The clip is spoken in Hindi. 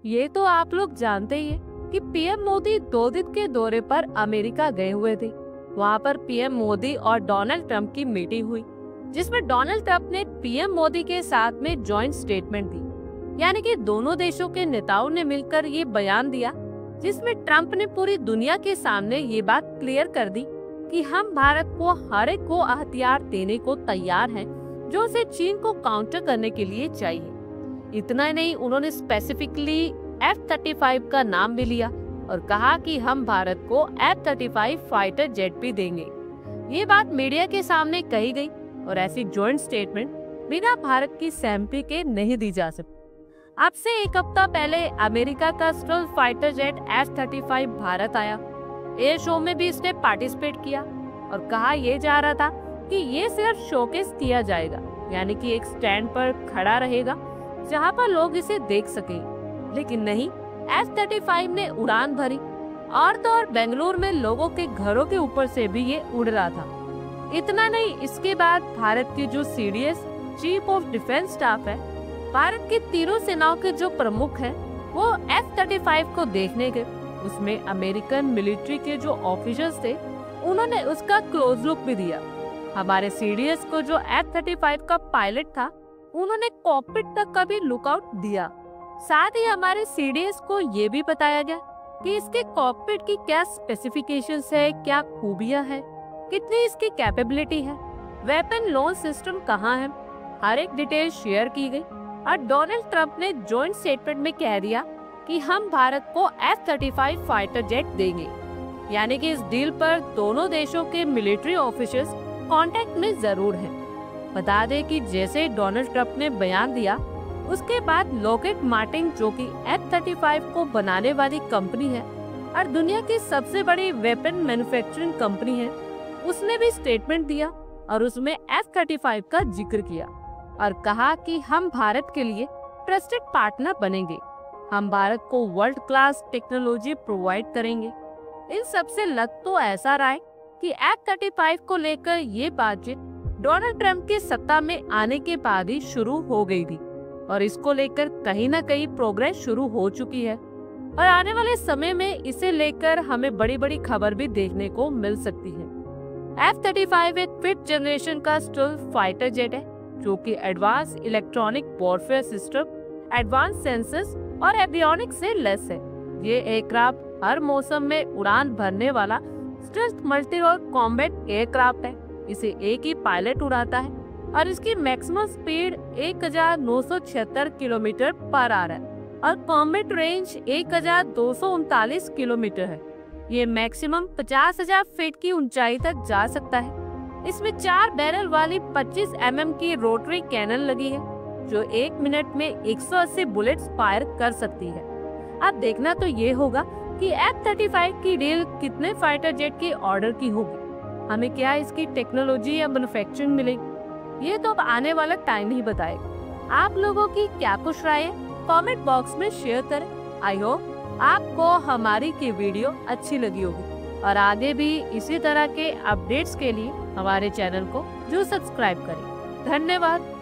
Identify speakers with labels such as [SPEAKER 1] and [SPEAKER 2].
[SPEAKER 1] ये तो आप लोग जानते ही हैं कि पीएम मोदी 2 दिन के दौरे पर अमेरिका गए हुए थे। वहाँ पर पीएम मोदी और डोनाल्ड ट्रंप की मीटिंग हुई, जिसमें डोनाल्ड ट्रंप ने पीएम मोदी के साथ में जॉइंट स्टेटमेंट दी। यानी कि दोनों देशों के नेताओं ने मिलकर ये बयान दिया, जिसमें ट्रंप ने पूरी दुनिया के सामने ये बात क्लियर कर दी कि हम भारत को हर एक को हथियार देने को तैयार हैं, जो उसे चीन को काउंटर करने के लिए चाहिए। इतना नहीं, उन्होंने स्पेसिफिकली F-35 का नाम भी लिया और कहा कि हम भारत को F-35 फाइटर जेट भी देंगे। ये बात मीडिया के सामने कही गई और ऐसी जॉइंट स्टेटमेंट बिना भारत की सहमति के नहीं दी जा सकती। अब से एक हफ्ता पहले अमेरिका का stealth fighter jet F-35 Bharat आया। एयर शो में भी इसने पार्टिसिपेट किया और कहा यह जा रहा था कि ये सिर्फ शोकेस किया जाएगा, यानी कि एक स्टैंड पर खड़ा रहेगा जहां पर लोग इसे देख सकें। लेकिन नहीं, F-35 ने उड़ान भरी और तो और बेंगलुरु में लोगों के घरों के ऊपर से भी ये उड़ रहा था। इतना नहीं, इसके बाद भारत की जो CDS chief of defence staff है, भारत की तीनों सेनाओं के जो प्रमुख हैं, वो F-35 को देखने गए। उसमें अमेरिकन मिलिट्री के जो ऑफिसर्स थे, उन्होंने उसका क्लोज लुक भी दिया। हमारे CDS को जो F-35 का पायलट था, उन्होंने कॉकपिट तक का भी लुकआउट दिया। साथ ही हमारे CDS को ये भी बताया गया कि इसके कॉकपिट की क्या स्पेसिफिकेशंस है, क्या खूबियां है, कितनी इसकी कैपेबिलिटी है, वेपन लॉन्च सिस्टम कहाँ है, हर एक डिटेल शेयर की गई। और डोनाल्ड ट्रंप ने जॉइंट स्टेटमेंट में कह दिया कि हम भारत को F-35 फाइटर जेट देंगे। यानी कि इस डील पर दोनों देशों के मिलिट्री ऑफिसर्स कांटेक्ट में जरूर हैं। बता दें कि जैसे डोनाल्ड ट्रंप ने बयान दिया, उसके बाद लॉकहीड मार्टिन, जो कि F-35 को बनाने वाली कंपनी है और दुनिया की सबसे बड़ी वेपन मैन्युफैक्चरिंग कंपनी है, उसने भी स्टेटमेंट दिया और उसमें F-35 का जिक्र किया और कहा कि हम भारत के लिए ट्रस्टेड पार्टनर बनेंगे। हम भारत को वर्ल्ड क्लास टेक्नोलॉजी प्रोवाइड करेंगे। इन सब से लग तो ऐसा रहा है कि F-35 को लेकर ये बातचीत डोनाल्ड ट्रंप के सत्ता में आने के बाद ही शुरू हो गई थी और इसको लेकर कहीं न कहीं प्रोग्रेस शुरू हो चुकी है और आने वाले समय में इसे लेकर हमें बड़ी बड़ी खबर भी देखने को मिल सकती है। F-35 एक 5th जनरेशन का स्टेल्थ फाइटर जेट है, जो कि advance electronic warfare system, advance sensors और एवियोनिक्स से लेस है। ये एयरक्राफ्ट हर मौसम में उड़ान भरने वाला stealth multi role combat aircraft है। इसे एक ही पायलट उड़ाता है और इसकी maximum speed 1976 kilometre per hour है और कॉम्बैट रेंज 1239 किलोमीटर है। ये मैक्सिमम 50,000 फीट की ऊंचाई तक जा सकता है। इसमें 4 बैरल वाली 25 mm की रोटरी कैनन लगी है, जो 1 मिनट में 180 बुलेट्स फायर कर सकती है। अब देखना तो ये होगा कि F-35 की डील कितने फाइटर जेट की ऑर्डर की होगी, हमें क्या इसकी टेक्नोलॉजी या मैन्युफैक्चरिंग मिलेगी, ये तो अब आने वाला टाइम ही बताएगा। आप लोगों की क्या कुछ राय है, कमेंट बॉक्स में शेयर करें। आई होप आपको हमारी की वीडियो अच्छी लगी होगी और आगे भी इसी तरह के अपडेट्स के लिए हमारे चैनल को जरूर सब्सक्राइब करें। धन्यवाद।